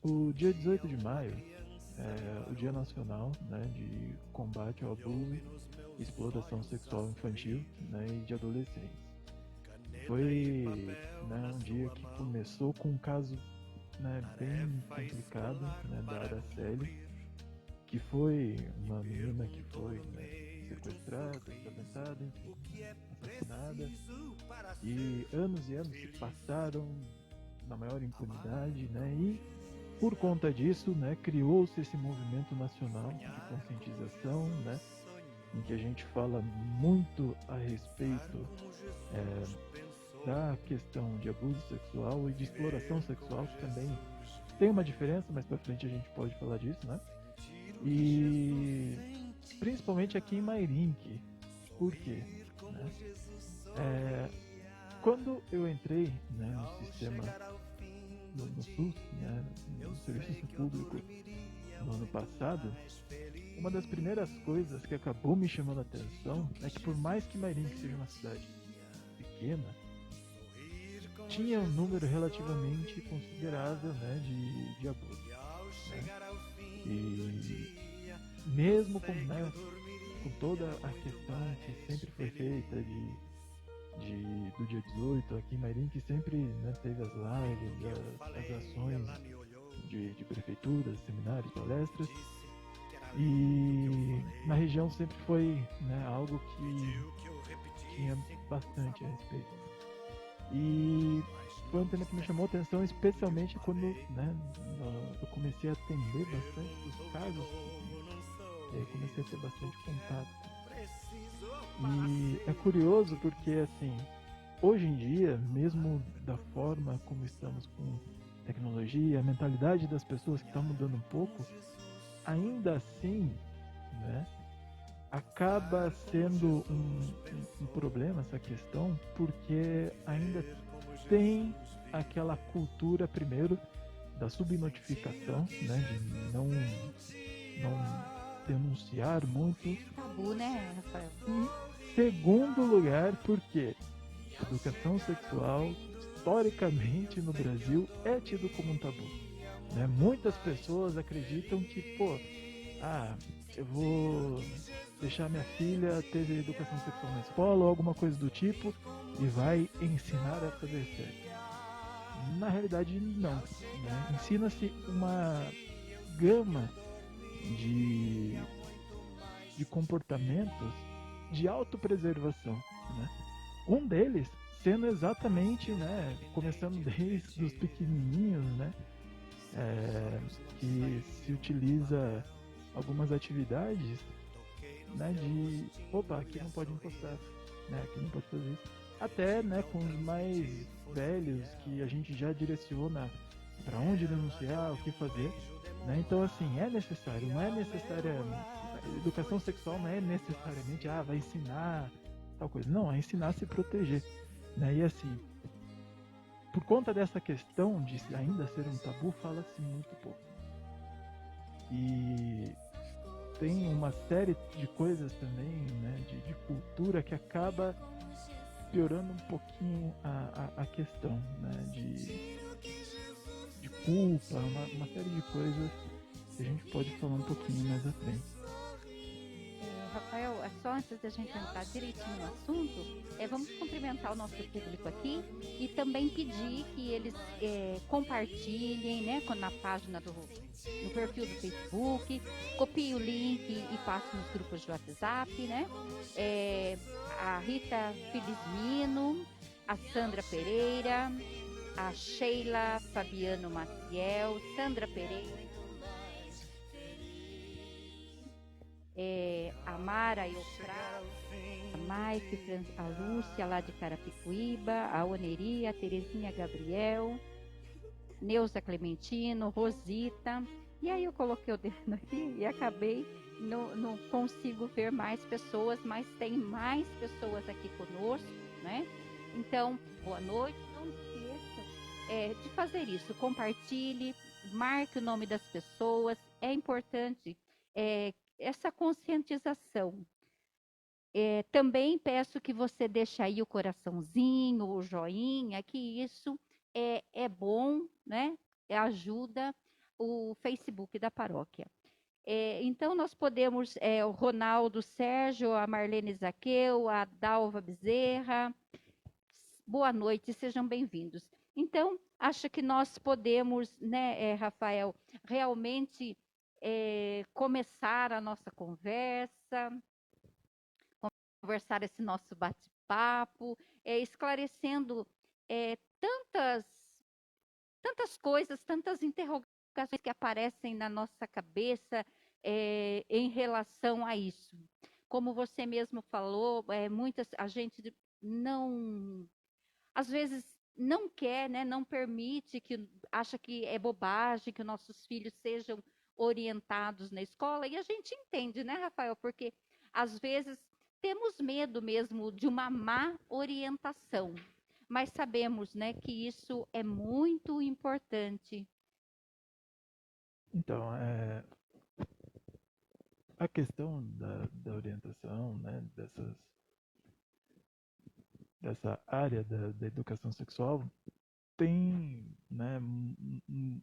O dia 18 de maio é o Dia Nacional, né, de combate ao abuso e exploração sexual infantil, né, e de adolescentes. Foi, né, um dia que começou com um caso, né, bem complicado, né, da Araceli, que foi uma menina que foi, né, sequestrada, violentada, enfim, né, assassinada. E anos se passaram na maior impunidade, né? E por conta disso, né, criou-se esse movimento nacional de conscientização, né, em que a gente fala muito a respeito da questão de abuso sexual e de exploração sexual, que também tem uma diferença, mas para frente a gente pode falar disso, né? E principalmente aqui em Mairink. Por quê? Né? É, quando eu entrei, né, no sistema no SUS, né, no serviço público no ano passado, uma das primeiras coisas que acabou me chamando a atenção é que por mais que Mairink seja uma cidade pequena, tinha um número relativamente considerável, né, de abusos, né? E mesmo com, né, com toda a questão que sempre foi feita do dia 18 aqui em Mairink, que sempre, né, teve as lives, as ações de prefeituras, seminários, palestras, e na região sempre foi, né, algo que tinha bastante a respeito. E foi um tema que me chamou a atenção, especialmente quando, né, eu comecei a atender bastante os casos, e aí comecei a ter bastante contato. E é curioso porque, assim, hoje em dia, mesmo da forma como estamos com tecnologia, a mentalidade das pessoas que está mudando um pouco, ainda assim, né, acaba sendo um problema essa questão, porque ainda tem aquela cultura, primeiro, da subnotificação, né, de não denunciar muito. Tabu, né, Rafael? E, segundo lugar, porque educação sexual, historicamente no Brasil, é tido como um tabu. Né? Muitas pessoas acreditam que, pô, eu vou deixar minha filha ter educação sexual na escola ou alguma coisa do tipo e vai ensinar a fazer sexo. Na realidade, não. Né? Ensina-se uma gama de, de comportamentos de autopreservação. Né? Um deles sendo exatamente, né, começando desde os pequenininhos, né, que se utiliza algumas atividades, né, de, opa, aqui não pode encostar, né, aqui não pode fazer isso. Até, né, com os mais velhos, que a gente já direciona para onde denunciar, o que fazer, né. Então, assim, é necessário, não é necessária, a educação sexual não é necessariamente, vai ensinar tal coisa. Não, é ensinar a se proteger, né. E assim, por conta dessa questão de ainda ser um tabu, fala-se muito pouco. E tem uma série de coisas também, né, de cultura que acaba piorando um pouquinho a questão, né, de culpa, uma série de coisas que a gente pode falar um pouquinho mais à frente. Rafael, só antes da gente entrar direitinho no assunto, vamos cumprimentar o nosso público aqui e também pedir que eles compartilhem, né, na página no perfil do Facebook, copie o link e passe nos grupos de WhatsApp, né? A Rita Felizmino, a Sandra Pereira, a Sheila Fabiano Maciel, Sandra Pereira, a Mara Eufra, a Mike, a Lúcia lá de Carapicuíba, a Oneria, a Terezinha Gabriel, Neuza Clementino, Rosita. E aí eu coloquei o dedo aqui e acabei, não consigo ver mais pessoas, mas tem mais pessoas aqui conosco, né? Então, boa noite, não esqueça de fazer isso, compartilhe, marque o nome das pessoas, é importante essa conscientização. Também peço que você deixe aí o coraçãozinho, o joinha, que isso é bom, né? Ajuda o Facebook da paróquia. Então, nós podemos, o Ronaldo Sérgio, a Marlene Zaqueu, a Dalva Bezerra, boa noite, sejam bem-vindos. Então, acho que nós podemos, né, Rafael, realmente começar a nossa conversar esse nosso bate-papo, esclarecendo tantas coisas, tantas interrogações que aparecem na nossa cabeça em relação a isso. Como você mesmo falou, a gente não, às vezes não quer, né, não permite, acha que é bobagem que nossos filhos sejam orientados na escola, e a gente entende, né, Rafael, porque às vezes temos medo mesmo de uma má orientação, mas sabemos, né, que isso é muito importante. Então, a questão da orientação, né, dessa área da educação sexual tem, né,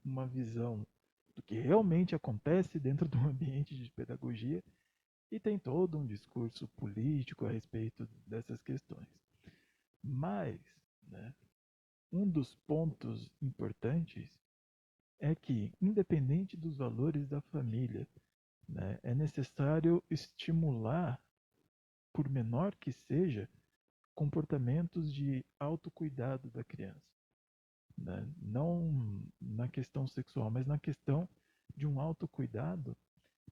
uma visão do que realmente acontece dentro do ambiente de pedagogia e tem todo um discurso político a respeito dessas questões. Mas, né, um dos pontos importantes é que, independente dos valores da família, né, é necessário estimular, por menor que seja, comportamentos de autocuidado da criança. Né? Não na questão sexual, mas na questão de um autocuidado,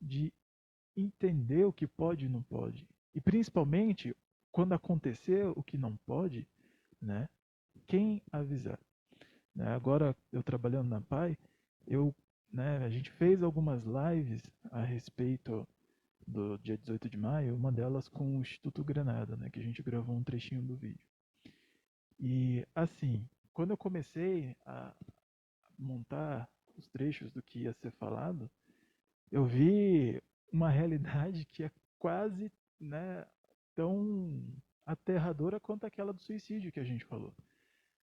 de entender o que pode e não pode. E principalmente, quando acontecer o que não pode, né, quem avisar. Né? Agora, eu trabalhando na PAI, a gente fez algumas lives a respeito do dia 18 de maio, uma delas com o Instituto Granada, né, que a gente gravou um trechinho do vídeo. E, assim, quando eu comecei a montar os trechos do que ia ser falado, eu vi uma realidade que é quase, né, tão aterradora quanto aquela do suicídio que a gente falou.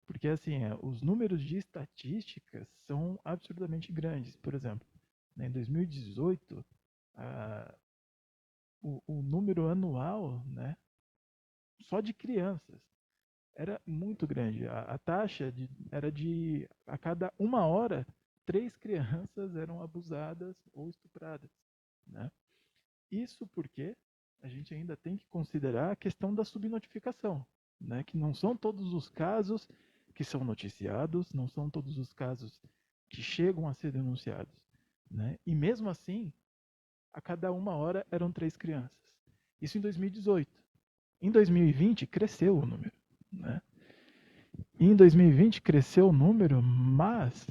Porque, assim, os números de estatísticas são absurdamente grandes. Por exemplo, né, em 2018, o número anual, né, só de crianças, era muito grande. A taxa era de, a cada 1 hora, 3 crianças eram abusadas ou estupradas. Né? Isso porque a gente ainda tem que considerar a questão da subnotificação, né? Que não são todos os casos que são noticiados, não são todos os casos que chegam a ser denunciados. Né? E mesmo assim, a cada 1 hora eram 3 crianças. Isso em 2018. Em 2020, cresceu o número. Né? E em 2020 cresceu o número, mas,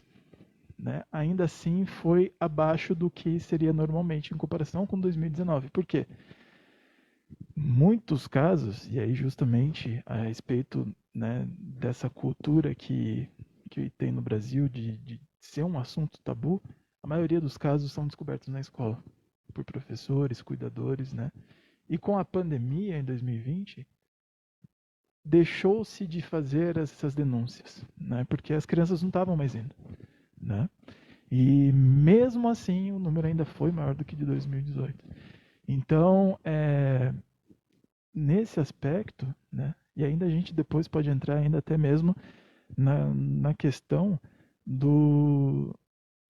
né, ainda assim foi abaixo do que seria normalmente em comparação com 2019. Por quê? Muitos casos, e aí justamente a respeito, né, dessa cultura que tem no Brasil de ser um assunto tabu, a maioria dos casos são descobertos na escola, por professores, cuidadores, né? E com a pandemia em 2020, deixou-se de fazer essas denúncias, né? Porque as crianças não estavam mais indo, né? E mesmo assim o número ainda foi maior do que de 2018. Então, nesse aspecto, né? E ainda a gente depois pode entrar ainda até mesmo na questão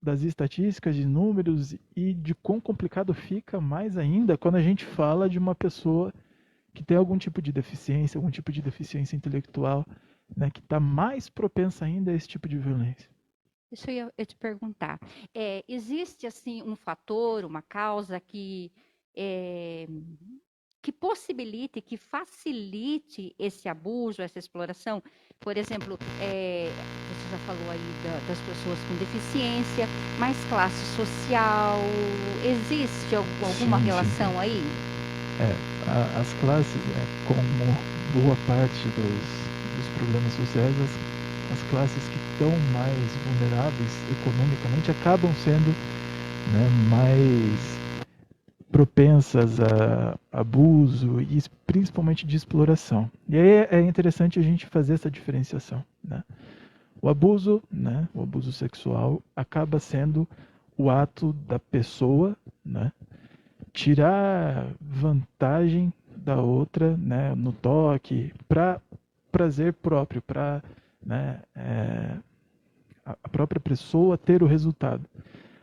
das estatísticas, de números e de quão complicado fica mais ainda quando a gente fala de uma pessoa que tem algum tipo de deficiência intelectual, né, que está mais propensa ainda a esse tipo de violência. Deixa eu te perguntar, existe assim um fator, uma causa que possibilite, que facilite esse abuso, essa exploração? Por exemplo, você já falou aí das pessoas com deficiência, mas classe social, existe alguma relação aí? As classes, como boa parte dos problemas sociais, as classes que estão mais vulneráveis economicamente acabam sendo, né, mais propensas a abuso e principalmente de exploração. E aí é interessante a gente fazer essa diferenciação. Né? O abuso, né, o abuso sexual, acaba sendo o ato da pessoa, né, tirar vantagem da outra, né, no toque, para prazer próprio, para, né, a própria pessoa ter o resultado.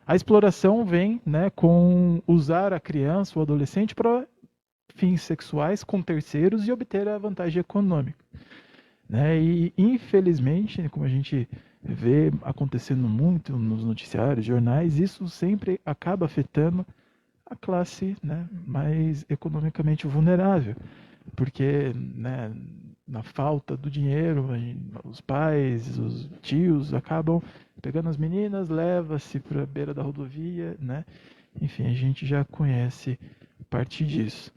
A exploração vem, né, com usar a criança ou adolescente para fins sexuais com terceiros e obter a vantagem econômica, né? E infelizmente, como a gente vê acontecendo muito nos noticiários, jornais, isso sempre acaba afetando a classe, né, mais economicamente vulnerável, porque, né, na falta do dinheiro, os pais, os tios acabam pegando as meninas, leva-se para a beira da rodovia, né? Enfim, a gente já conhece parte disso.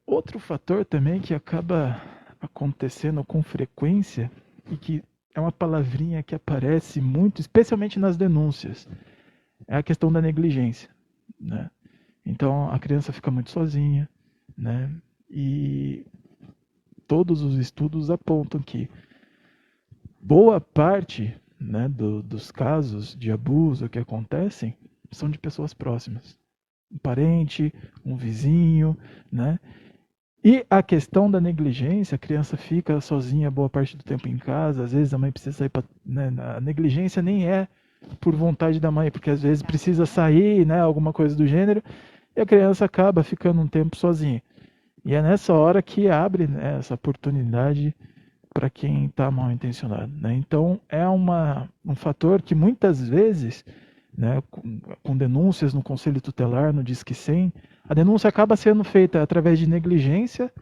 Outro fator também que acaba acontecendo com frequência e que é uma palavrinha que aparece muito, especialmente nas denúncias, é a questão da negligência, né? Então a criança fica muito sozinha, né? E todos os estudos apontam que boa parte, né, dos casos de abuso que acontecem são de pessoas próximas. Um parente, um vizinho, né? E a questão da negligência, a criança fica sozinha boa parte do tempo em casa, às vezes a mãe precisa sair para, né, a negligência nem é por vontade da mãe, porque às vezes precisa sair, né, alguma coisa do gênero, e a criança acaba ficando um tempo sozinha. E é nessa hora que abre, né, essa oportunidade para quem está mal intencionado, né? Então é um fator que muitas vezes, né, com denúncias no Conselho Tutelar, no Disque 100, a denúncia acaba sendo feita através de negligência,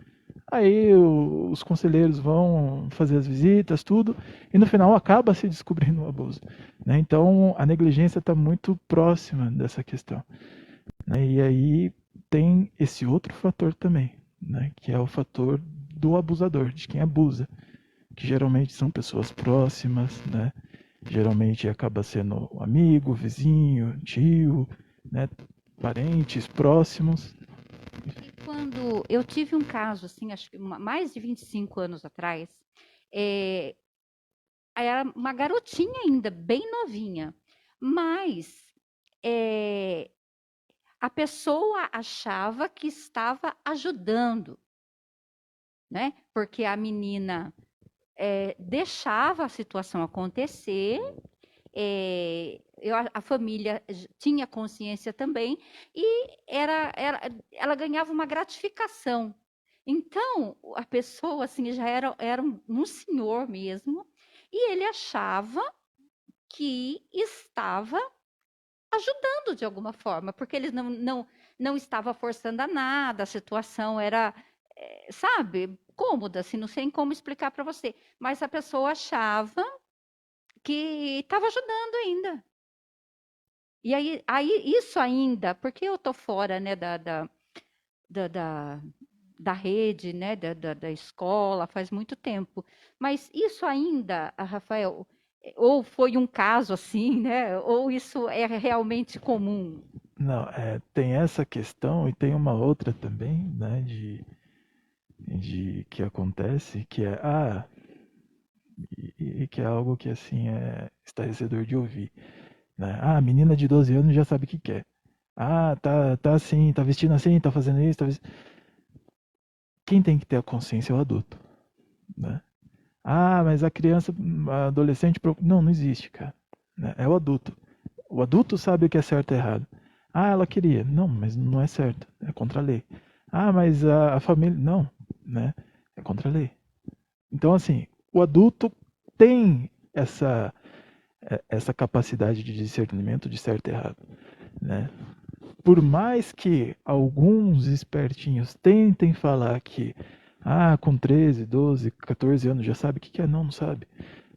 aí os conselheiros vão fazer as visitas, tudo, e no final acaba se descobrindo o abuso, né? Então a negligência está muito próxima dessa questão, né? E aí tem esse outro fator também, né, que é o fator do abusador, de quem abusa, que geralmente são pessoas próximas, né? Geralmente acaba sendo amigo, vizinho, tio, né? Parentes próximos. E quando eu tive um caso, assim, acho que mais de 25 anos atrás, é, era uma garotinha ainda, bem novinha, mas é, a pessoa achava que estava ajudando, né? Porque a menina deixava a situação acontecer, a família tinha consciência também, e ela ganhava uma gratificação. Então, a pessoa assim, já era um senhor mesmo, e ele achava que estava ajudando de alguma forma, porque ele não estava forçando a nada, a situação era, sabe, cômoda, assim, não sei como explicar para você, mas a pessoa achava que estava ajudando ainda. E aí isso ainda, porque eu tô fora, né, da, da, da rede, né, da escola, faz muito tempo. Mas isso ainda, Rafael, ou foi um caso assim, né, ou isso é realmente comum? Não, tem essa questão e tem uma outra também, né, de que acontece, que é, e que é algo que, assim, é estarrecedor de ouvir, né? Ah, a menina de 12 anos já sabe o que quer. Ah, tá assim, tá vestindo assim, tá fazendo isso, Quem tem que ter a consciência é o adulto, né? Ah, mas a criança, a adolescente, não existe, cara, né? É o adulto. O adulto sabe o que é certo e errado. Ah, ela queria. Não, mas não é certo. É contra a lei. Ah, mas a família. Não, né? É contra a lei. Então, assim, o adulto tem essa capacidade de discernimento de certo e errado, né? Por mais que alguns espertinhos tentem falar que com 13, 12, 14 anos já sabe o que é, não sabe,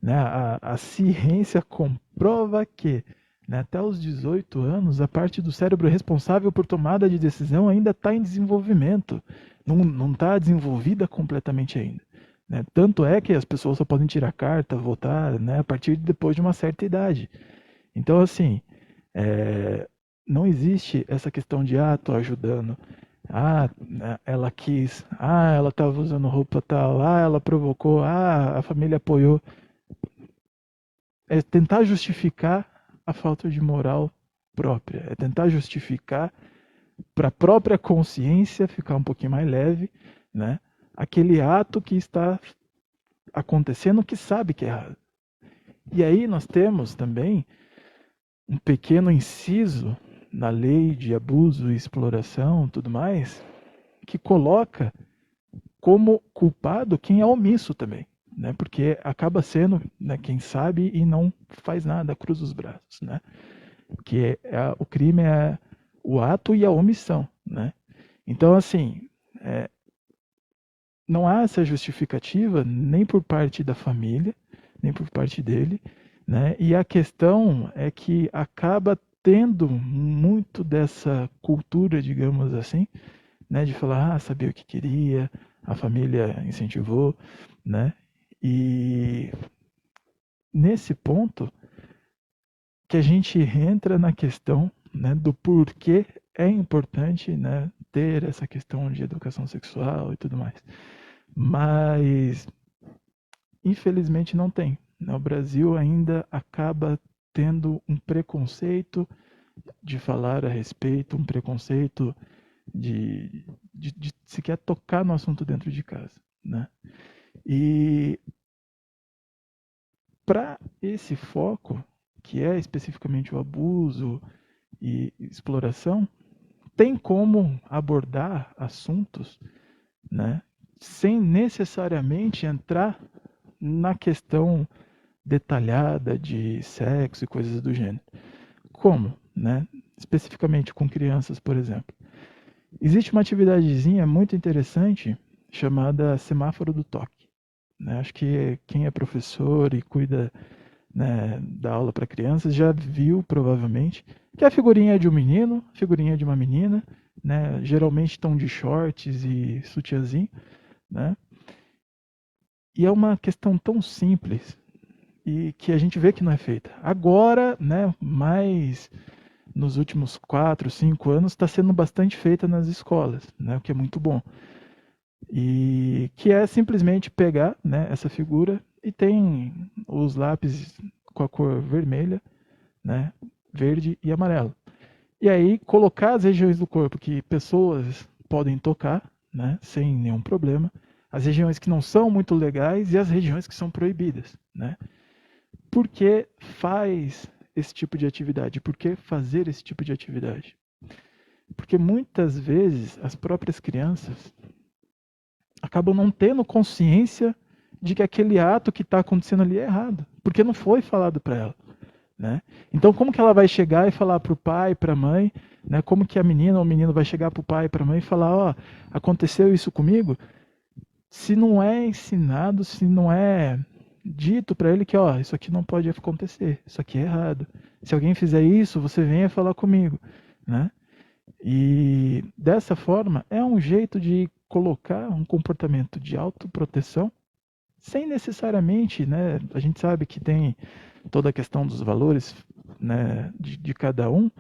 né? A ciência comprova que, né, até os 18 anos a parte do cérebro responsável por tomada de decisão ainda está em desenvolvimento, não está desenvolvida completamente ainda, né? Tanto é que as pessoas só podem tirar carta, votar, né, a partir de depois de uma certa idade. Então, assim, não existe essa questão de, tô ajudando, né, ela quis, ela estava usando roupa tal, ela provocou, a família apoiou. É tentar justificar a falta de moral própria, é tentar justificar para a própria consciência ficar um pouquinho mais leve, né? Aquele ato que está acontecendo que sabe que é errado. E aí nós temos também um pequeno inciso na lei de abuso e exploração, tudo mais, que coloca como culpado quem é omisso também, né? Porque acaba sendo, né, quem sabe e não faz nada, cruza os braços, né? Que o crime é o ato e a omissão, né? Então, assim, não há essa justificativa nem por parte da família, nem por parte dele, né? E a questão é que acaba tendo muito dessa cultura, digamos assim, né? De falar, sabia o que queria, a família incentivou, né? E nesse ponto que a gente entra na questão, né, do porquê é importante, né, ter essa questão de educação sexual e tudo mais. Mas, infelizmente, não tem. O Brasil ainda acaba tendo um preconceito de falar a respeito, um preconceito de sequer tocar no assunto dentro de casa, né? E para esse foco, que é especificamente o abuso e exploração, tem como abordar assuntos, né, sem necessariamente entrar na questão detalhada de sexo e coisas do gênero. Como, né? Especificamente com crianças, por exemplo. Existe uma atividadezinha muito interessante chamada semáforo do toque, né? Acho que quem é professor e cuida, né, da aula para crianças já viu provavelmente que a figurinha é de um menino, figurinha de uma menina, né? Geralmente estão de shorts e sutiãzinho, né? E é uma questão tão simples e que a gente vê que não é feita. Agora, né, mais nos últimos 4, 5 anos, está sendo bastante feita nas escolas, né, o que é muito bom. E que é simplesmente pegar, né, essa figura e tem os lápis com a cor vermelha, né, verde e amarelo. E aí colocar as regiões do corpo que pessoas podem tocar, né, sem nenhum problema, as regiões que não são muito legais e as regiões que são proibidas, né? Por que faz esse tipo de atividade? Por que fazer esse tipo de atividade? Porque muitas vezes as próprias crianças acabam não tendo consciência de que aquele ato que está acontecendo ali é errado, porque não foi falado para ela, né? Então, como que ela vai chegar e falar para o pai, para a mãe, né? Como que a menina ou o menino vai chegar para o pai, para a mãe e falar, ó, aconteceu isso comigo? Se não é ensinado, se não é dito para ele que, ó, isso aqui não pode acontecer, isso aqui é errado. Se alguém fizer isso, você venha falar comigo, né? E dessa forma é um jeito de colocar um comportamento de autoproteção sem necessariamente, né? A gente sabe que tem toda a questão dos valores, né, de cada um,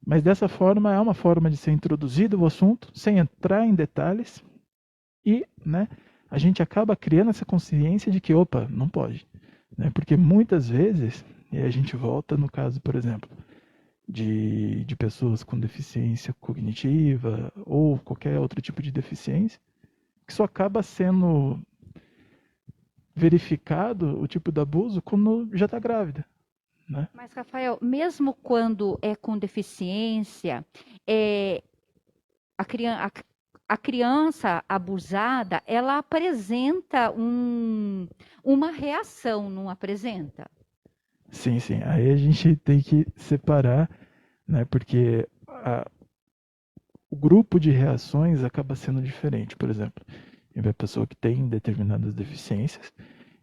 mas dessa forma é uma forma de ser introduzido o assunto sem entrar em detalhes e, né, a gente acaba criando essa consciência de que, opa, não pode, né? Porque muitas vezes, e a gente volta no caso, por exemplo, de pessoas com deficiência cognitiva ou qualquer outro tipo de deficiência, que só acaba sendo verificado o tipo de abuso quando já está grávida, né? Mas, Rafael, mesmo quando é com deficiência, a criança abusada, ela apresenta uma reação, não apresenta? Sim, sim. Aí a gente tem que separar, né? Porque o grupo de reações acaba sendo diferente. Por exemplo, em uma pessoa que tem determinadas deficiências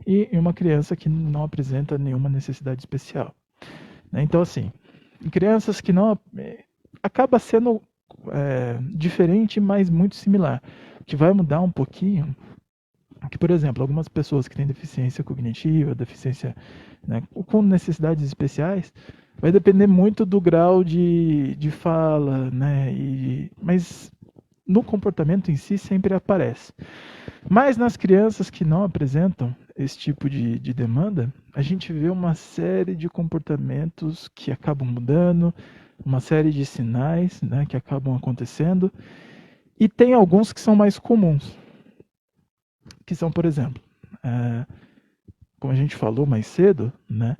e em uma criança que não apresenta nenhuma necessidade especial, né? Então, assim, em crianças que não... acaba sendo diferente, mas muito similar. O que vai mudar um pouquinho que, por exemplo, algumas pessoas que têm deficiência cognitiva, deficiência, né, com necessidades especiais, vai depender muito do grau de fala, né? Mas no comportamento em si sempre aparece. Mas nas crianças que não apresentam esse tipo de demanda, a gente vê uma série de comportamentos que acabam mudando, uma série de sinais, né, que acabam acontecendo, e tem alguns que são mais comuns, que são, por exemplo, como a gente falou mais cedo, né,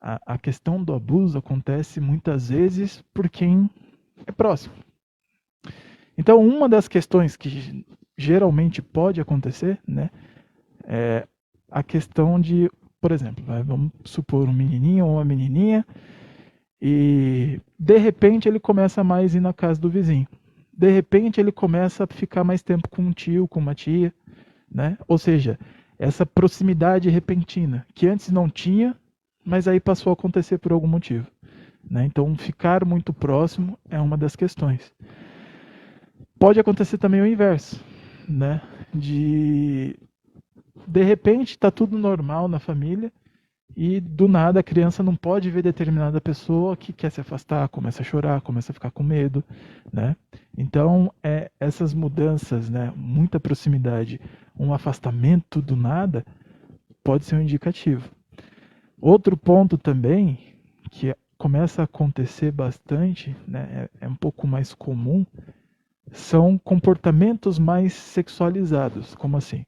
a questão do abuso acontece muitas vezes por quem é próximo. Então, uma das questões que geralmente pode acontecer, né, é a questão de, por exemplo, vamos supor um menininho ou uma menininha e de repente ele começa mais a ir na casa do vizinho. De repente ele começa a ficar mais tempo com um tio, com uma tia, né? Ou seja, essa proximidade repentina que antes não tinha, mas aí passou a acontecer por algum motivo, né? Então, ficar muito próximo é uma das questões. Pode acontecer também o inverso, né? De repente está tudo normal na família e do nada a criança não pode ver determinada pessoa que quer se afastar, começa a chorar, começa a ficar com medo, né? Então, essas mudanças, né, muita proximidade, um afastamento do nada, pode ser um indicativo. Outro ponto também que começa a acontecer bastante, né, é um pouco mais comum, são comportamentos mais sexualizados. Como assim?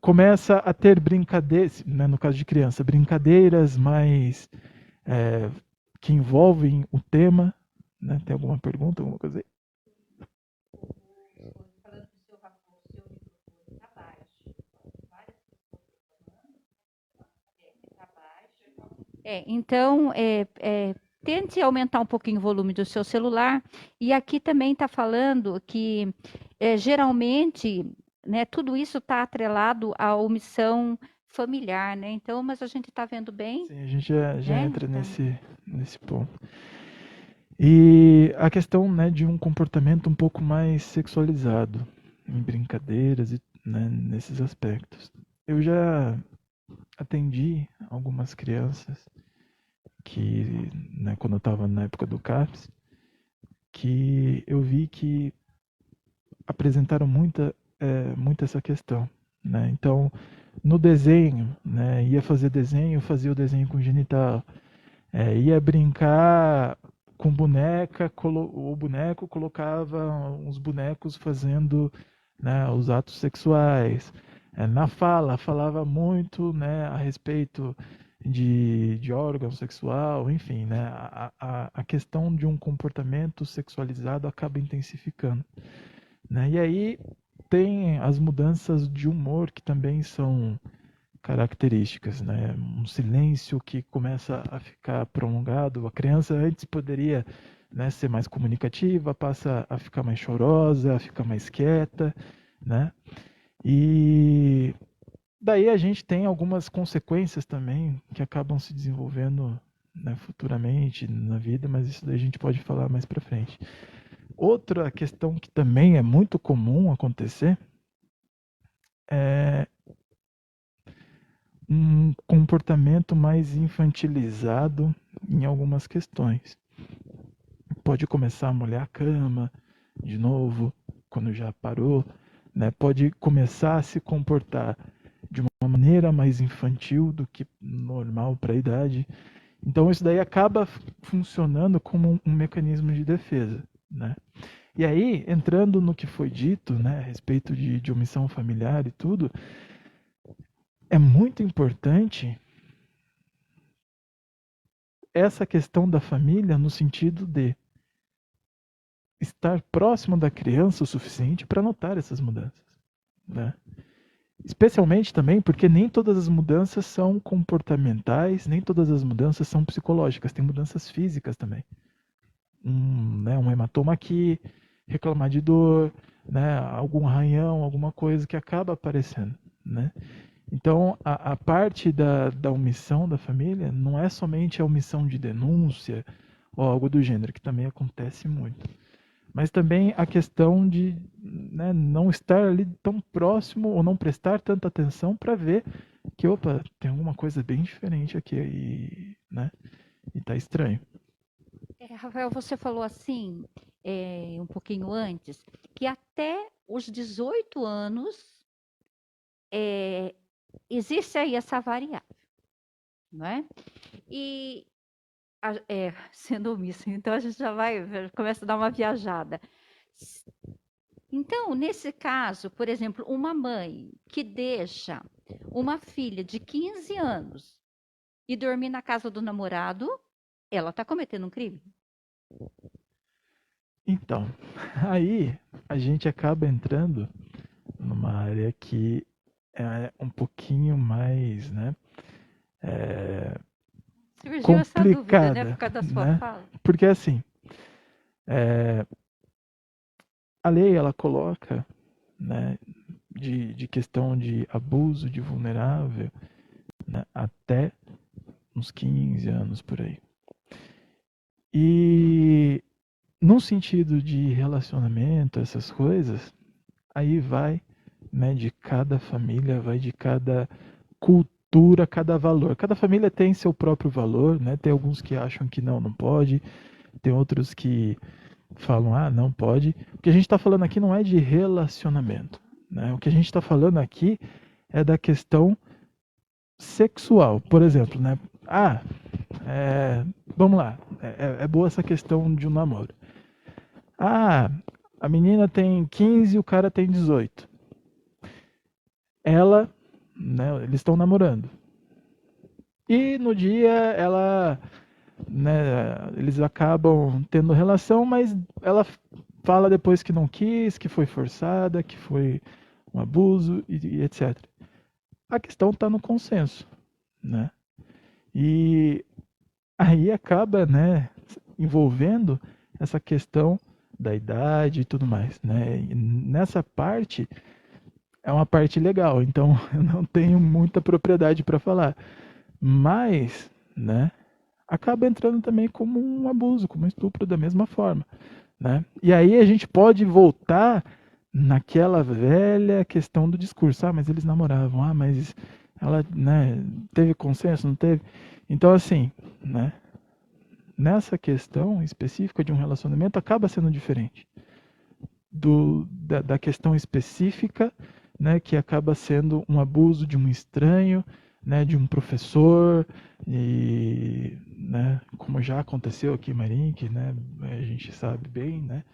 Começa a ter brincadeiras, né, no caso de criança, brincadeiras mais que envolvem o tema. Né? Tem alguma pergunta, alguma coisa aí? Então, tente aumentar um pouquinho o volume do seu celular. E aqui também está falando que, geralmente, né, tudo isso está atrelado à omissão familiar, né? Então, mas a gente está vendo bem. Sim, a gente já né? entra nesse ponto. E a questão, né, de um comportamento um pouco mais sexualizado, em brincadeiras e, né, nesses aspectos. Eu já atendi algumas crianças que, né, quando eu estava na época do CAPS, que eu vi que apresentaram muito essa questão. Né? Então, no desenho, né, ia fazer desenho, fazia o desenho com genital, ia brincar com boneca, o boneco colocava uns bonecos fazendo, né, os atos sexuais. Na fala, falava muito, né, a respeito de órgão sexual, enfim, né, a questão de um comportamento sexualizado acaba intensificando. Né? E aí tem as mudanças de humor que também são características, né? Um silêncio que começa a ficar prolongado. A criança antes poderia, né, ser mais comunicativa, passa a ficar mais chorosa, a ficar mais quieta, né? E daí a gente tem algumas consequências também que acabam se desenvolvendo, né, futuramente na vida, mas isso daí a gente pode falar mais para frente. Outra questão que também é muito comum acontecer é um comportamento mais infantilizado em algumas questões. Pode começar a molhar a cama de novo, quando já parou, né? Pode começar a se comportar de uma maneira mais infantil do que normal para a idade. Então isso daí acaba funcionando como um mecanismo de defesa, né? E aí, entrando no que foi dito, né, a respeito de omissão familiar e tudo, é muito importante essa questão da família no sentido de estar próximo da criança o suficiente para notar essas mudanças, né? Especialmente também porque nem todas as mudanças são comportamentais, nem todas as mudanças são psicológicas, tem mudanças físicas também. Um hematoma aqui, reclamar de dor, né, algum arranhão, alguma coisa que acaba aparecendo, né? Então, a parte da omissão da família não é somente a omissão de denúncia ou algo do gênero, que também acontece muito. Mas também a questão de, né, não estar ali tão próximo ou não prestar tanta atenção para ver que, opa, tem alguma coisa bem diferente aqui e, né, e tá estranho. Rafael, você falou assim, um pouquinho antes, que até os 18 anos existe aí essa variável, não é? E sendo omissa. Então a gente começa a dar uma viajada. Então, nesse caso, por exemplo, uma mãe que deixa uma filha de 15 anos e dormir na casa do namorado, ela está cometendo um crime. Então, aí a gente acaba entrando numa área que é um pouquinho mais, né, Surgiu essa dúvida, né, por complicada, causa da sua né? fala. Porque assim, a lei ela coloca, né, de questão de abuso de vulnerável, né, até uns 15 anos por aí. E num sentido de relacionamento, essas coisas, aí vai, né, de cada família, vai de cada cultura, cada valor. Cada família tem seu próprio valor, né? Tem alguns que acham que não pode, tem outros que falam, não pode. O que a gente está falando aqui não é de relacionamento, né? O que a gente está falando aqui é da questão sexual, por exemplo, né? Vamos lá, é boa essa questão de um namoro. A menina tem 15 e o cara tem 18. Ela, né, eles estão namorando. E no dia eles acabam tendo relação, mas ela fala depois que não quis, que foi forçada, que foi um abuso e etc. A questão está no consenso, né? E aí acaba, né, envolvendo essa questão da idade e tudo mais, né? E nessa parte é uma parte legal, então eu não tenho muita propriedade para falar, mas, né, acaba entrando também como um abuso, como um estupro da mesma forma, né? E aí a gente pode voltar naquela velha questão do discurso, mas eles namoravam, mas ela, né, teve consenso, não teve? Então assim, né, nessa questão específica de um relacionamento acaba sendo diferente da questão específica, né, que acaba sendo um abuso de um estranho, né, de um professor, e, né, como já aconteceu aqui em Marink, né, a gente sabe bem, né,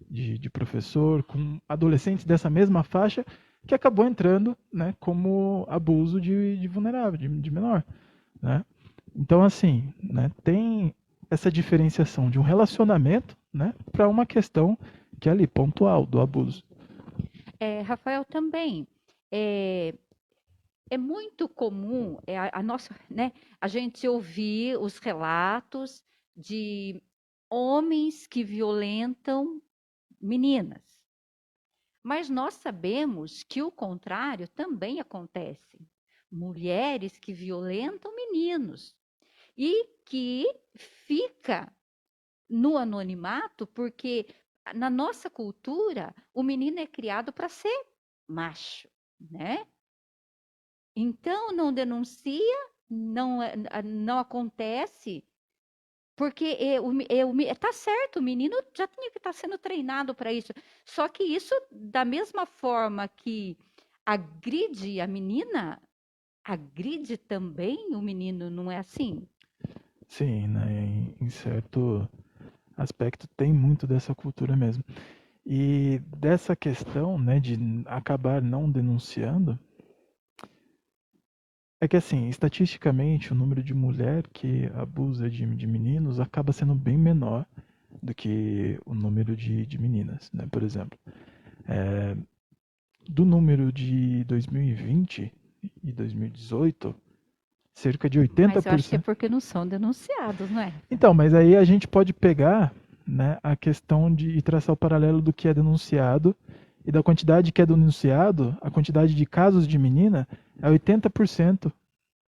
de professor com adolescentes dessa mesma faixa que acabou entrando, né, como abuso de vulnerável, de menor, né? Então assim, né, tem essa diferenciação de um relacionamento, né, para uma questão que é ali pontual do abuso. Rafael, também é muito comum né, a gente ouvir os relatos de homens que violentam meninas. Mas nós sabemos que o contrário também acontece. Mulheres que violentam meninos e que fica no anonimato porque na nossa cultura o menino é criado para ser macho, né? Então não denuncia, não acontece, porque tá certo, o menino já tinha que estar sendo treinado para isso. Só que isso, da mesma forma que agride a menina, agride também o menino, não é assim? Sim, né, em certo aspecto tem muito dessa cultura mesmo. E dessa questão, né, de acabar não denunciando, é que assim, estatisticamente, o número de mulher que abusa de meninos acaba sendo bem menor do que o número de meninas, né? Por exemplo, do número de 2020 e 2018, cerca de Mas eu acho que é 80%. porque não são denunciados, não é? Então, mas aí a gente pode pegar, né, a questão de e traçar o paralelo do que é denunciado e da quantidade que é denunciado, a quantidade de casos de menina é 80%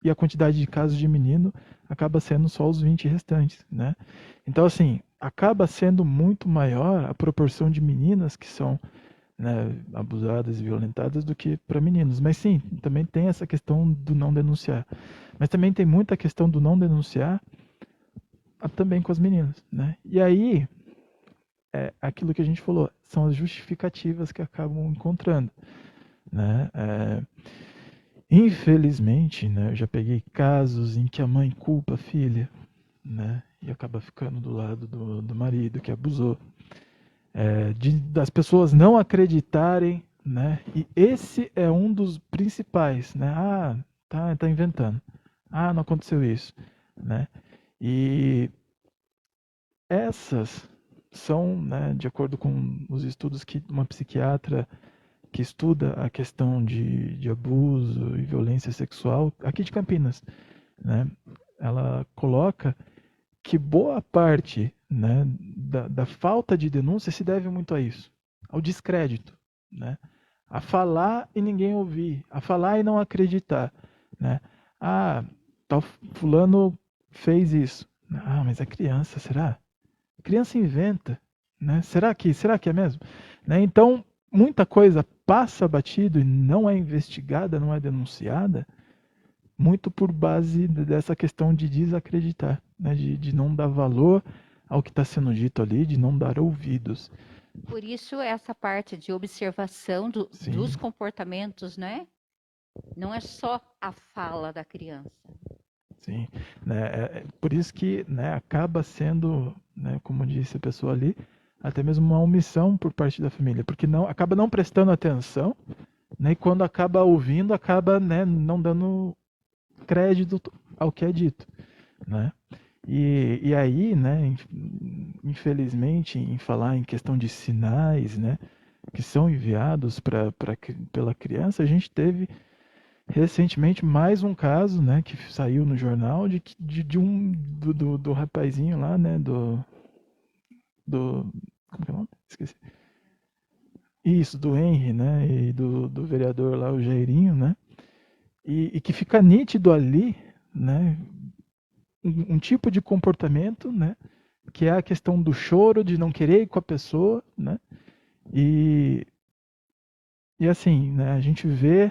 e a quantidade de casos de menino acaba sendo só os 20 restantes, né? Então, assim, acaba sendo muito maior a proporção de meninas que são, né, abusadas e violentadas do que para meninos. Mas sim, também tem essa questão do não denunciar. Mas também tem muita questão do não denunciar também com as meninas, né? E aí, aquilo que a gente falou, são as justificativas que acabam encontrando, né? Infelizmente, né, eu já peguei casos em que a mãe culpa a filha, né? e acaba ficando do lado do marido que abusou. Das pessoas não acreditarem, né? E esse é um dos principais, né? Ah, tá inventando. Ah, não aconteceu isso, né? E essas são, né, de acordo com os estudos que uma psiquiatra que estuda a questão de abuso e violência sexual aqui de Campinas, né? Ela coloca que boa parte, né, da falta de denúncia se deve muito a isso, ao descrédito, né? A falar e ninguém ouvir, a falar e não acreditar, né? Ah, tal fulano fez isso. Ah, mas é criança, será? Criança inventa, né? Será que é mesmo? Né? Então, muita coisa passa batido e não é investigada, não é denunciada, muito por base dessa questão de desacreditar, né? De não dar valor ao que está sendo dito ali, de não dar ouvidos. Por isso, essa parte de observação dos comportamentos, né? Não é só a fala da criança. Sim, né? Por isso que, né, acaba sendo, né, como disse a pessoa ali, até mesmo uma omissão por parte da família, porque acaba não prestando atenção, né, e quando acaba ouvindo, acaba, né, não dando crédito ao que é dito, né? E aí, né, infelizmente, em falar em questão de sinais, né, que são enviados pela criança, a gente teve recentemente mais um caso, né, que saiu no jornal do rapazinho lá, né, como que é o nome? Esqueci. Isso, do Henry, né, e do vereador lá, o Jairinho, né, e que fica nítido ali, né, um tipo de comportamento, né, que é a questão do choro, de não querer ir com a pessoa, né, e, e assim, né, a gente vê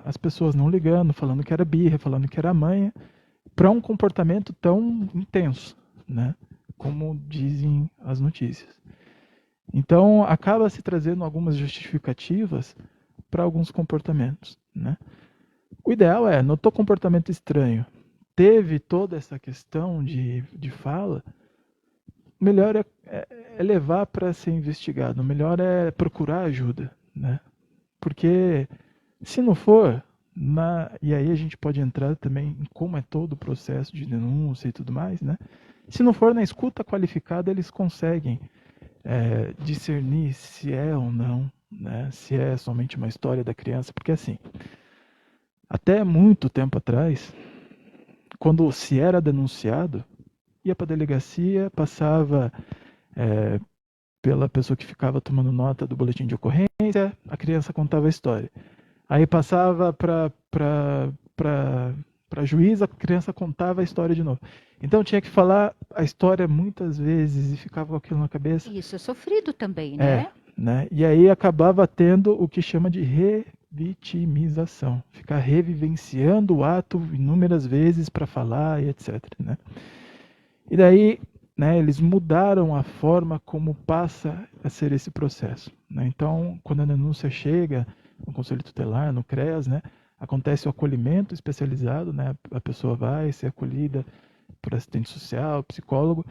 as pessoas não ligando, falando que era birra, falando que era manha, para um comportamento tão intenso, né, como dizem as notícias. Então, acaba se trazendo algumas justificativas para alguns comportamentos, né. O ideal é, notou comportamento estranho, teve toda essa questão de fala, o melhor é levar para ser investigado, o melhor é procurar ajuda, né? Porque se não for, e aí a gente pode entrar também em como é todo o processo de denúncia e tudo mais, né? Se não for na escuta qualificada, eles conseguem discernir se é ou não, né? Se é somente uma história da criança, porque assim, até muito tempo atrás, quando se era denunciado, ia para a delegacia, passava pela pessoa que ficava tomando nota do boletim de ocorrência, a criança contava a história. Aí passava para juíza, a criança contava a história de novo. Então tinha que falar a história muitas vezes e ficava com aquilo na cabeça. Isso é sofrido também, né? Né? E aí acabava tendo o que chama de revitimização. Ficar revivenciando o ato inúmeras vezes para falar e etc. Né? E daí, né, eles mudaram a forma como passa a ser esse processo. Né? Então, quando a denúncia chega no Conselho Tutelar, no CREAS, né, acontece o acolhimento especializado, né, a pessoa vai ser acolhida por assistente social, psicólogo,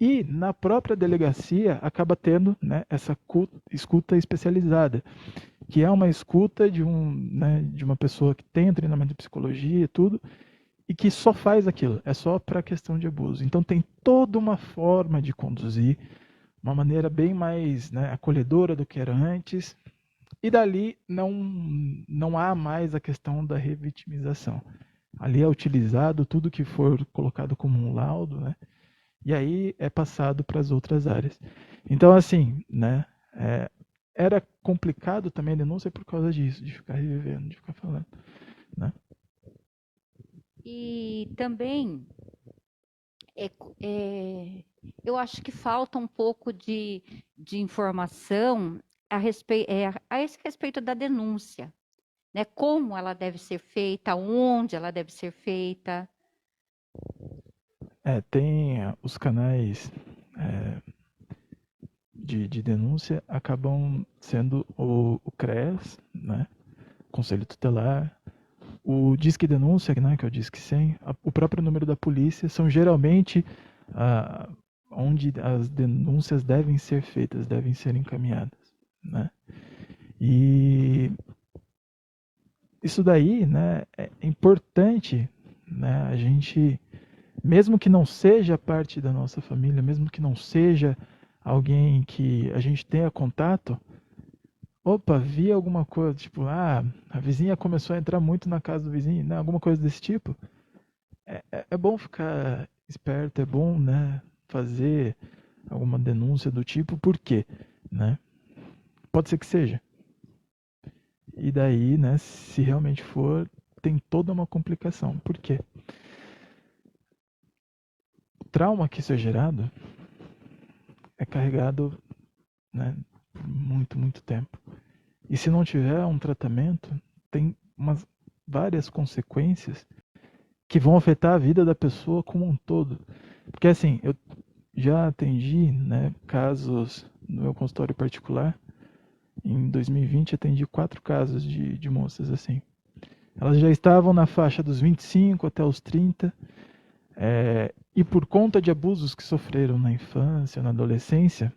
e na própria delegacia acaba tendo, né, essa escuta especializada, que é uma escuta né, de uma pessoa que tem treinamento de psicologia e tudo, e que só faz aquilo, é só para a questão de abuso. Então tem toda uma forma de conduzir, uma maneira bem mais, né, acolhedora do que era antes, e dali não há mais a questão da revitimização. Ali é utilizado tudo que for colocado como um laudo, né, e aí é passado para as outras áreas. Então, assim, né, era complicado também a denúncia por causa disso, de ficar revivendo, de ficar falando, né. E também eu acho que falta um pouco de informação a esse respeito da denúncia, né? Como ela deve ser feita, onde ela deve ser feita. Tem os canais de denúncia acabam sendo o CREAS, né? Conselho Tutelar, o Disque Denúncia, né, que é o Disque 100, o próprio número da polícia, são geralmente ah, onde as denúncias devem ser feitas, devem ser encaminhadas, né? E isso daí, né, é importante, né, a gente, mesmo que não seja parte da nossa família, mesmo que não seja alguém que a gente tenha contato, opa, vi alguma coisa, tipo, a vizinha começou a entrar muito na casa do vizinho, né, alguma coisa desse tipo, é bom ficar esperto, é bom, né, fazer alguma denúncia do tipo, por quê, né? Pode ser que seja. E daí, né, se realmente for, tem toda uma complicação. Por quê? O trauma que isso é gerado é carregado, né, por muito, muito tempo. E se não tiver um tratamento, tem várias consequências que vão afetar a vida da pessoa como um todo. Porque assim, eu já atendi, né, casos no meu consultório particular. Em 2020 atendi 4 casos de moças assim. Elas já estavam na faixa dos 25 até os 30, e por conta de abusos que sofreram na infância, na adolescência,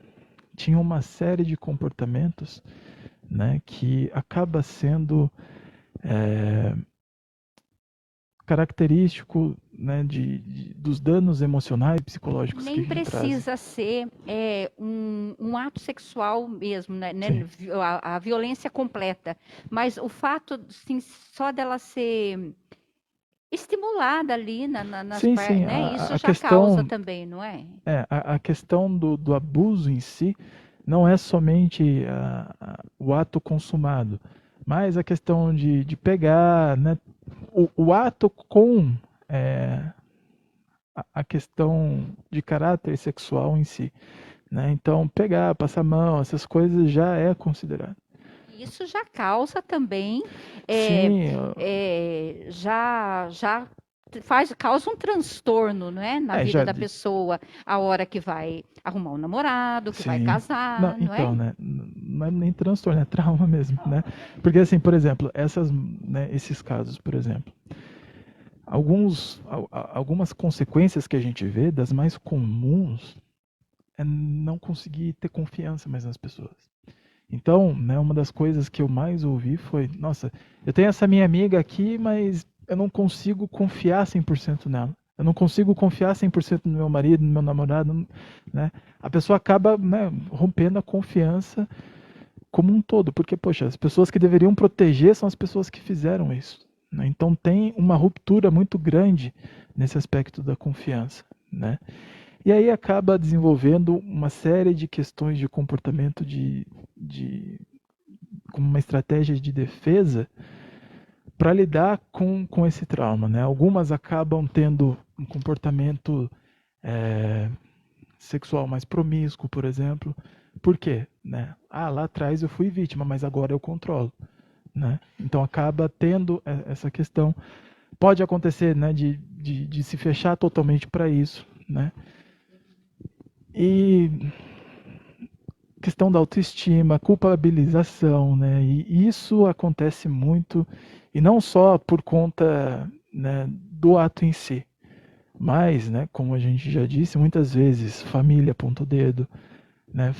tinham uma série de comportamentos, né, que acaba sendo característico, né, dos danos emocionais e psicológicos que Nem trazem. precisa ser um ato sexual mesmo, né? Sim. A violência completa. Mas o fato, sim, só dela ser estimulada ali nas Sim, partes, sim, né? Isso a já causa questão também, não é? a questão do abuso em si não é somente o ato consumado, mas a questão de pegar, né, o ato com é, a questão de caráter sexual em si, né? Então, pegar, passar a mão, essas coisas já é considerado. Isso já causa também, é, Sim, já causa um transtorno, não é? Na vida já, da pessoa, a hora que vai arrumar um namorado, que vai sim. Não, casar, não é? então, né, não é nem transtorno, é trauma mesmo, né? Porque assim, por exemplo, né, esses casos, por exemplo, algumas consequências que a gente vê, das mais comuns, é não conseguir ter confiança mais nas pessoas. Então, né, uma das coisas que eu mais ouvi foi: nossa, eu tenho essa minha amiga aqui, mas eu não consigo confiar 100% nela. Eu não consigo confiar 100% no meu marido, no meu namorado, né? A pessoa acaba, né, rompendo a confiança como um todo, porque, poxa, as pessoas que deveriam proteger são as pessoas que fizeram isso, né? Então tem uma ruptura muito grande nesse aspecto da confiança, né? E aí acaba desenvolvendo uma série de questões de comportamento como uma estratégia de defesa para lidar com esse trauma, né? Algumas acabam tendo um comportamento é, sexual mais promíscuo, por exemplo. Por quê? Né? Lá atrás eu fui vítima, mas agora eu controlo. Né? Então acaba tendo essa questão. Pode acontecer, né, de se fechar totalmente para isso. Né? E questão da autoestima, culpabilização, né? E isso acontece muito, e não só por conta, né, do ato em si, mas, né, como a gente já disse, muitas vezes família aponta o dedo, né?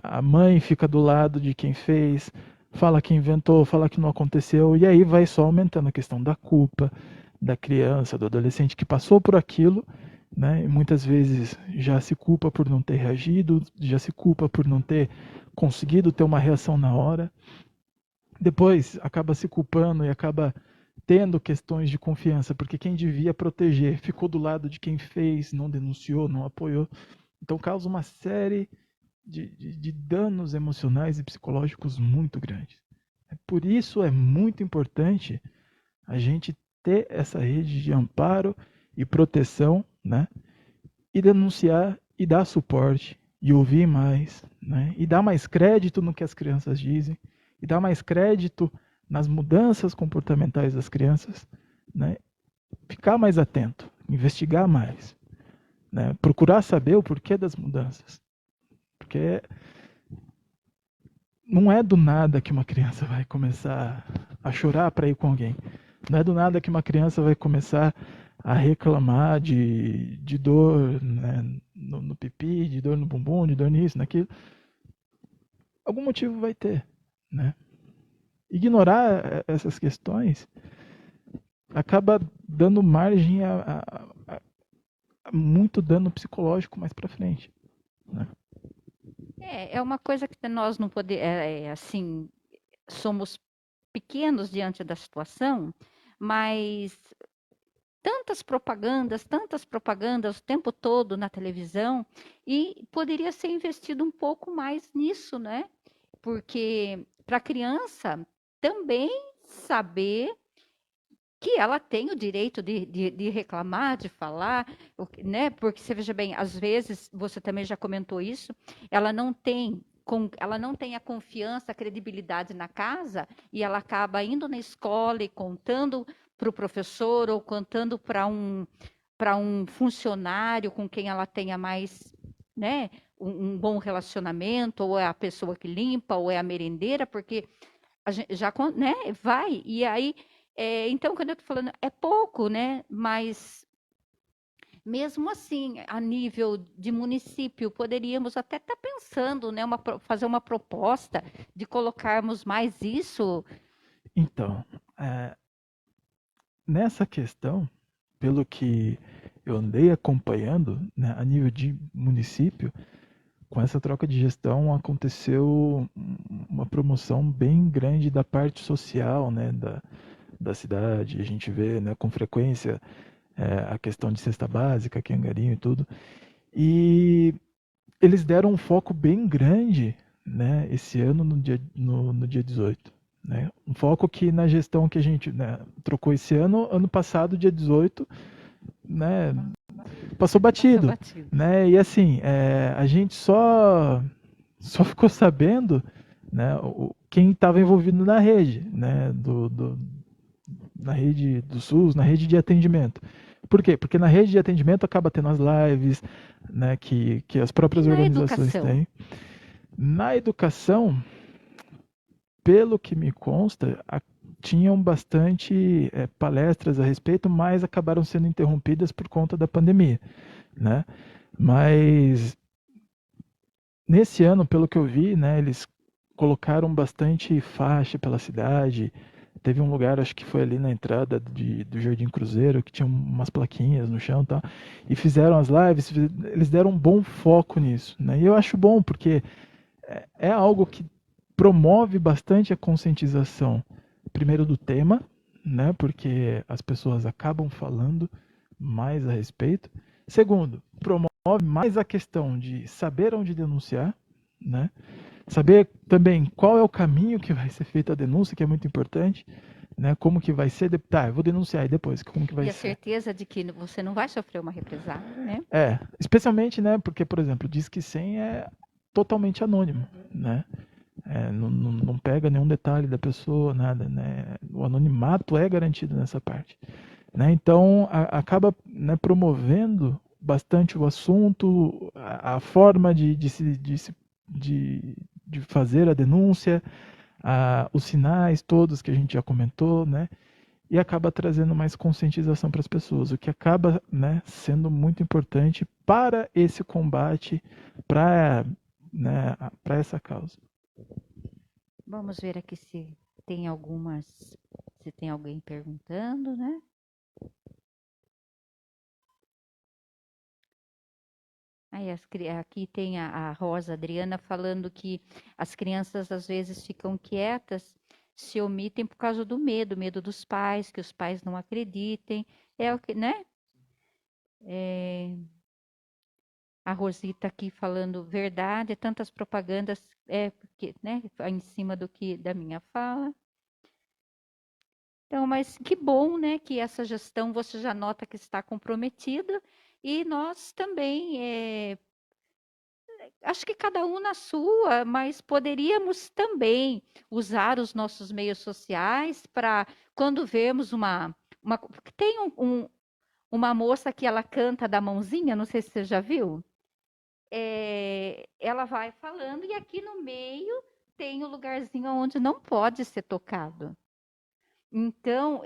A mãe fica do lado de quem fez, fala que inventou, fala que não aconteceu, e aí vai só aumentando a questão da culpa da criança, do adolescente que passou por aquilo, né? E muitas vezes já se culpa por não ter reagido, já se culpa por não ter conseguido ter uma reação na hora. Depois acaba se culpando e acaba tendo questões de confiança, porque quem devia proteger ficou do lado de quem fez, não denunciou, não apoiou. Então causa uma série de danos emocionais e psicológicos muito grandes. Por isso é muito importante a gente ter essa rede de amparo e proteção, né? E denunciar e dar suporte e ouvir mais, né? E dar mais crédito no que as crianças dizem e dar mais crédito nas mudanças comportamentais das crianças, né? Ficar mais atento, investigar mais, né? Procurar saber o porquê das mudanças, porque não é do nada que uma criança vai começar a chorar para ir com alguém. Não é do nada que uma criança vai começar a reclamar de dor, né, no pipi, de dor no bumbum, de dor nisso, naquilo, algum motivo vai ter, né? Ignorar essas questões acaba dando margem a muito dano psicológico mais para frente, né? É uma coisa que nós não podemos, assim, somos pequenos diante da situação, mas tantas propagandas o tempo todo na televisão, e poderia ser investido um pouco mais nisso, né? Porque para a criança também saber que ela tem o direito de reclamar, de falar, né? Porque você veja bem, às vezes, você também já comentou isso, ela não tem a confiança, a credibilidade na casa, e ela acaba indo na escola e contando para o professor ou contando para um funcionário com quem ela tenha mais, né, um bom relacionamento, ou é a pessoa que limpa, ou é a merendeira, porque a gente já, né, vai, e aí, então, quando eu estou falando, é pouco, né, mas mesmo assim, a nível de município, poderíamos até estar pensando, né, fazer uma proposta de colocarmos mais isso. Então, é, nessa questão, pelo que eu andei acompanhando, né, a nível de município, com essa troca de gestão aconteceu uma promoção bem grande da parte social, né, da cidade. A gente vê, né, com frequência a questão de cesta básica, que é Angarinho e tudo. E eles deram um foco bem grande, né, esse ano no dia 18. Né? Um foco que na gestão que a gente, né, trocou esse ano passado, dia 18, né, passou Passou batido. batido. Né? E assim, a gente só ficou sabendo, né, quem estava envolvido na rede, né, na rede do SUS, na rede de atendimento. Por quê? Porque na rede de atendimento acaba tendo as lives, né, que as próprias E na organizações educação? têm. Na educação, pelo que me consta, tinham bastante palestras a respeito, mas acabaram sendo interrompidas por conta da pandemia, né? Mas nesse ano, pelo que eu vi, né, eles colocaram bastante faixa pela cidade. Teve um lugar, acho que foi ali na entrada do Jardim Cruzeiro, que tinha umas plaquinhas no chão e tal. E fizeram as lives, eles deram um bom foco nisso, né? E eu acho bom, porque é algo que promove bastante a conscientização, primeiro do tema, né? Porque as pessoas acabam falando mais a respeito. Segundo, promove mais a questão de saber onde denunciar, né? Saber também qual é o caminho que vai ser feita a denúncia, que é muito importante, né? Como que vai ser, tá, eu vou denunciar e depois, como que vai E a ser? certeza de que você não vai sofrer uma represália, né? Especialmente, né, porque, por exemplo, diz que 100 é totalmente anônimo, né? Não pega nenhum detalhe da pessoa, nada, né? O anonimato é garantido nessa parte, né? Então, acaba, né, promovendo bastante o assunto, a forma de fazer a denúncia, os sinais todos que a gente já comentou, né? E acaba trazendo mais conscientização para as pessoas, o que acaba, né, sendo muito importante para esse combate, para, né, para essa causa. Vamos ver aqui se tem alguém perguntando, né? Aí aqui tem a Rosa Adriana falando que as crianças às vezes ficam quietas, se omitem por causa do medo dos pais, que os pais não acreditem. É o que, né? A Rosita aqui falando verdade, tantas propagandas porque, né, em cima do que da minha fala. Então, mas que bom, né, que essa gestão você já nota que está comprometida, e nós também acho que cada um na sua, mas poderíamos também usar os nossos meios sociais para, quando vemos uma tem uma moça que ela canta da mãozinha, não sei se você já viu. Ela vai falando e aqui no meio tem o lugarzinho onde não pode ser tocado. Então,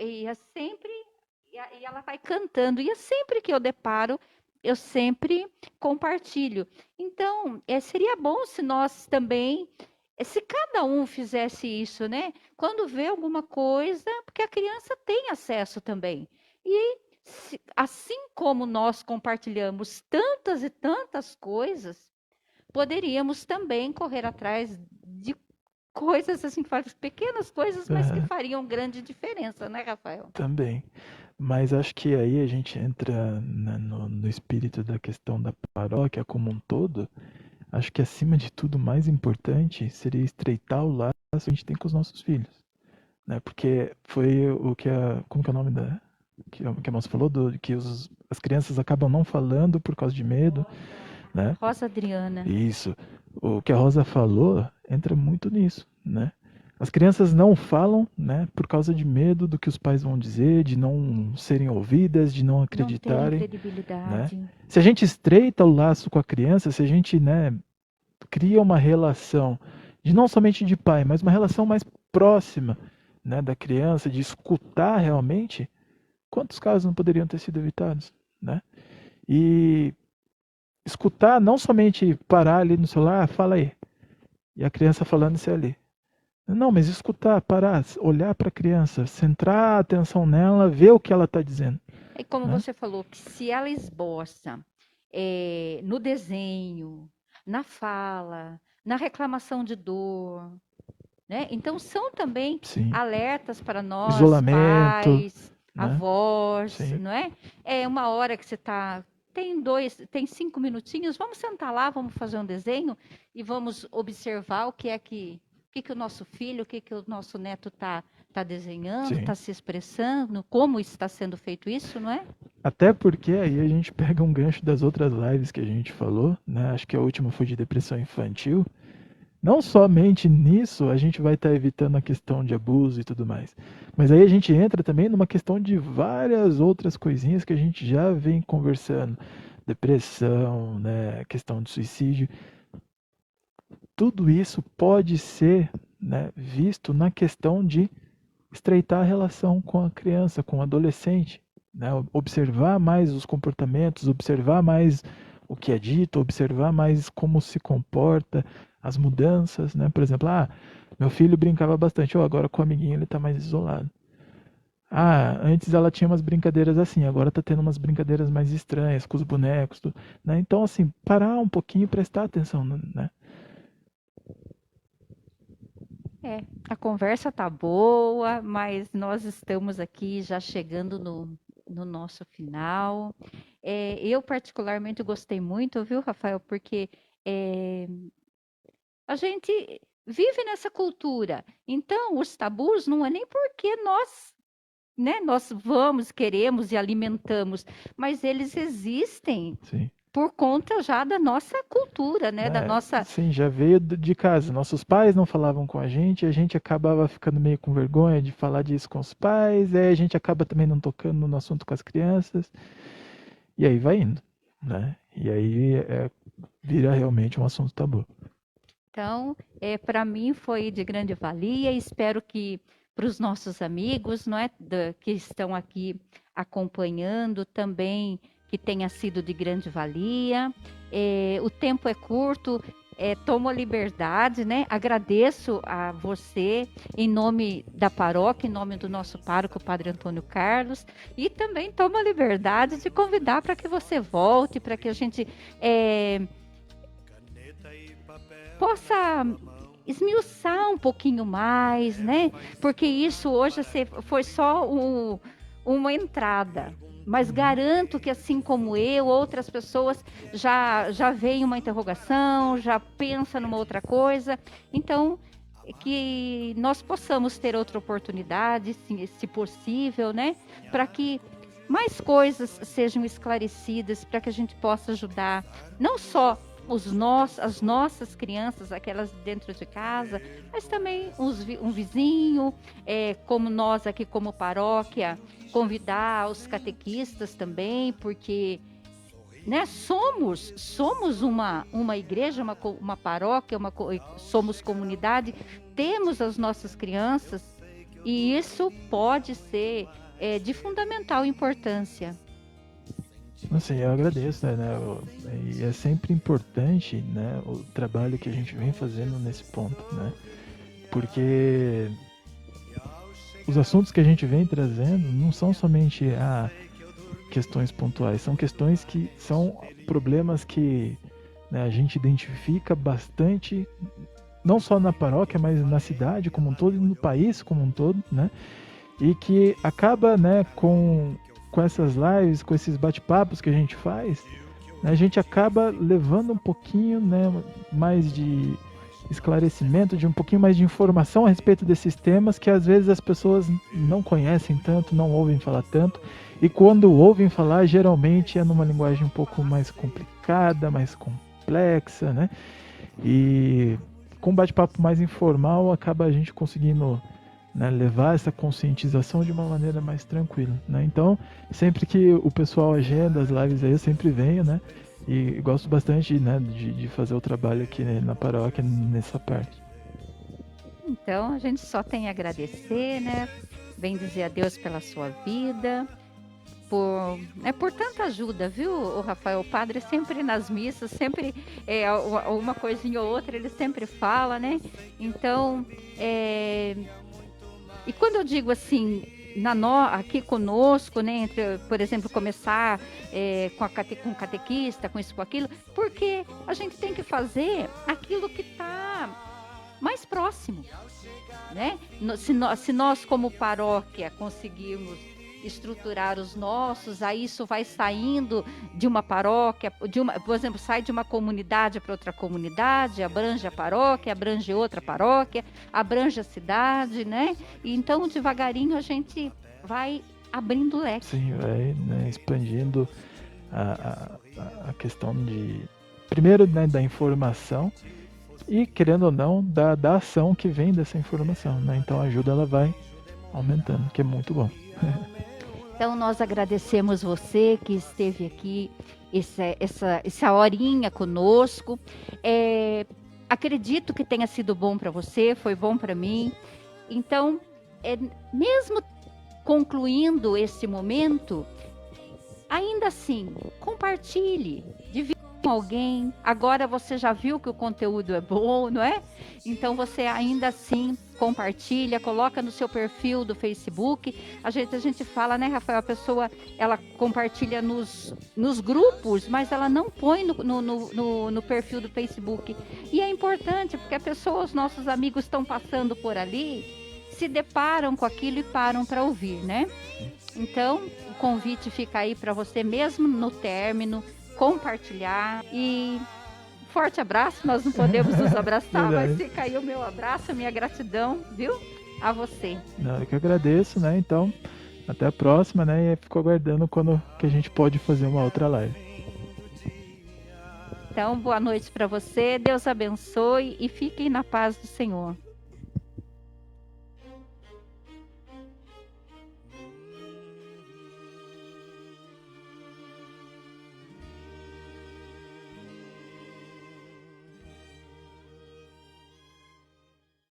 E ela vai cantando. E sempre que eu deparo, eu sempre compartilho. Então, seria bom se nós também, se cada um fizesse isso, né? Quando vê alguma coisa, porque a criança tem acesso também. E assim como nós compartilhamos tantas e tantas coisas, poderíamos também correr atrás de coisas assim, pequenas coisas, mas que fariam grande diferença, né, Rafael? Também. Mas acho que aí a gente entra no espírito da questão da paróquia como um todo. Acho que acima de tudo, o mais importante seria estreitar o laço que a gente tem com os nossos filhos, né? Porque foi o que como que é o nome que a moça falou, que as crianças acabam não falando por causa de medo, né? Rosa Adriana. Isso. O que a Rosa falou entra muito nisso, né? As crianças não falam, né, por causa de medo do que os pais vão dizer, de não serem ouvidas, de não acreditarem, não terem credibilidade. né? Se a gente estreita o laço com a criança, se a gente, né, cria uma relação de não somente de pai, mas uma relação mais próxima, né, da criança, de escutar realmente, quantos casos não poderiam ter sido evitados, né? E escutar, não somente parar ali no celular, fala aí, e a criança falando isso ali. Não, mas escutar, parar, olhar para a criança, centrar a atenção nela, ver o que ela está dizendo. E como você falou, que se ela esboça no desenho, na fala, na reclamação de dor, né? Então são também Sim. alertas para nós, isolamento, pais, né? avós, Sim. não é? É uma hora que você tem 5 minutinhos, vamos sentar lá, vamos fazer um desenho e vamos observar o que o nosso filho, o que o nosso neto está desenhando, está se expressando, como está sendo feito isso, não é? Até porque aí a gente pega um gancho das outras lives que a gente falou, né? Acho que a última foi de depressão infantil. Não somente nisso a gente vai estar evitando a questão de abuso e tudo mais, mas aí a gente entra também numa questão de várias outras coisinhas que a gente já vem conversando. Depressão, né? Questão de suicídio. Tudo isso pode ser, né, visto na questão de estreitar a relação com a criança, com o adolescente, né? Observar mais os comportamentos, observar mais o que é dito, observar mais como se comporta, as mudanças, né? Por exemplo, meu filho brincava bastante, agora com o amiguinho ele está mais isolado. Antes ela tinha umas brincadeiras assim, agora está tendo umas brincadeiras mais estranhas com os bonecos, né? Então, assim, parar um pouquinho e prestar atenção, né? A conversa tá boa, mas nós estamos aqui já chegando no nosso final. Eu particularmente gostei muito, viu, Rafael? Porque a gente vive nessa cultura. Então, os tabus não é nem porque nós, né, nós queremos e alimentamos, mas eles existem. Sim. Por conta já da nossa cultura, né? Da nossa... Sim, já veio de casa. Nossos pais não falavam com a gente acabava ficando meio com vergonha de falar disso com os pais, aí a gente acaba também não tocando no assunto com as crianças, e aí vai indo, né? E aí vira realmente um assunto tabu. Então, para mim foi de grande valia, espero que para os nossos amigos, não é, que estão aqui acompanhando também, que tenha sido de grande valia. O tempo é curto, tomo a liberdade, né? Agradeço a você, em nome da paróquia, em nome do nosso pároco, o Padre Antônio Carlos, e também tomo a liberdade de convidar para que você volte, para que a gente possa esmiuçar um pouquinho mais, né? Porque isso hoje foi só uma entrada. Mas garanto que, assim como eu, outras pessoas já veem uma interrogação, já pensam numa outra coisa. Então, que nós possamos ter outra oportunidade, se possível, né? Para que mais coisas sejam esclarecidas, para que a gente possa ajudar, não só as nossas crianças, aquelas dentro de casa, mas também um vizinho, como nós aqui como paróquia, convidar os catequistas também, porque, né, somos uma igreja, uma paróquia, somos comunidade, temos as nossas crianças, e isso pode ser de fundamental importância. Assim, eu agradeço, e é sempre importante, né, o trabalho que a gente vem fazendo nesse ponto, né, porque os assuntos que a gente vem trazendo não são somente questões pontuais, são questões que são problemas que, né, a gente identifica bastante, não só na paróquia, mas na cidade como um todo e no país como um todo, né, e que acaba, né, com essas lives, com esses bate-papos que a gente faz, né, a gente acaba levando um pouquinho, né, mais de esclarecimento, de um pouquinho mais de informação a respeito desses temas que às vezes as pessoas não conhecem tanto, não ouvem falar tanto, e quando ouvem falar, geralmente é numa linguagem um pouco mais complicada, mais complexa, né? E com um bate-papo mais informal, acaba a gente conseguindo, né, levar essa conscientização de uma maneira mais tranquila, né? Então, sempre que o pessoal agenda as lives aí, eu sempre venho, né? E gosto bastante, né, de fazer o trabalho aqui, né, na paróquia nessa parte. Então, a gente só tem a agradecer, né? Bem dizer a Deus pela sua vida, por tanta ajuda, viu, o Rafael? O padre sempre nas missas, sempre uma coisinha ou outra, ele sempre fala, né? Então, e quando eu digo assim, aqui conosco, né, por exemplo, começar com catequista, com isso, com aquilo, porque a gente tem que fazer aquilo que está mais próximo, né? Se nós como paróquia conseguirmos estruturar os nossos, aí isso vai saindo de uma paróquia, por exemplo, sai de uma comunidade para outra comunidade, abrange a paróquia, abrange outra paróquia, abrange a cidade, né? E então, devagarinho, a gente vai abrindo o leque. Sim, vai, né, expandindo a questão primeiro, né, da informação e, querendo ou não, da ação que vem dessa informação, né? Então a ajuda ela vai aumentando, que é muito bom. Então, nós agradecemos você que esteve aqui essa horinha conosco. Acredito que tenha sido bom para você, foi bom para mim. Então, mesmo concluindo esse momento, ainda assim, compartilhe, divida com alguém. Agora você já viu que o conteúdo é bom, não é? Então, você ainda assim compartilha, coloca no seu perfil do Facebook. A gente fala, né, Rafael, a pessoa, ela compartilha nos grupos, mas ela não põe no perfil do Facebook. E é importante, porque os nossos amigos estão passando por ali, se deparam com aquilo e param para ouvir, né? Então, o convite fica aí para você mesmo no término, compartilhar e... Forte abraço, nós não podemos nos abraçar, mas fica aí o meu abraço, a minha gratidão, viu? A você. Não, eu que agradeço, né? Então, até a próxima, né? E fico aguardando quando que a gente pode fazer uma outra live. Então, boa noite para você, Deus abençoe e fiquem na paz do Senhor.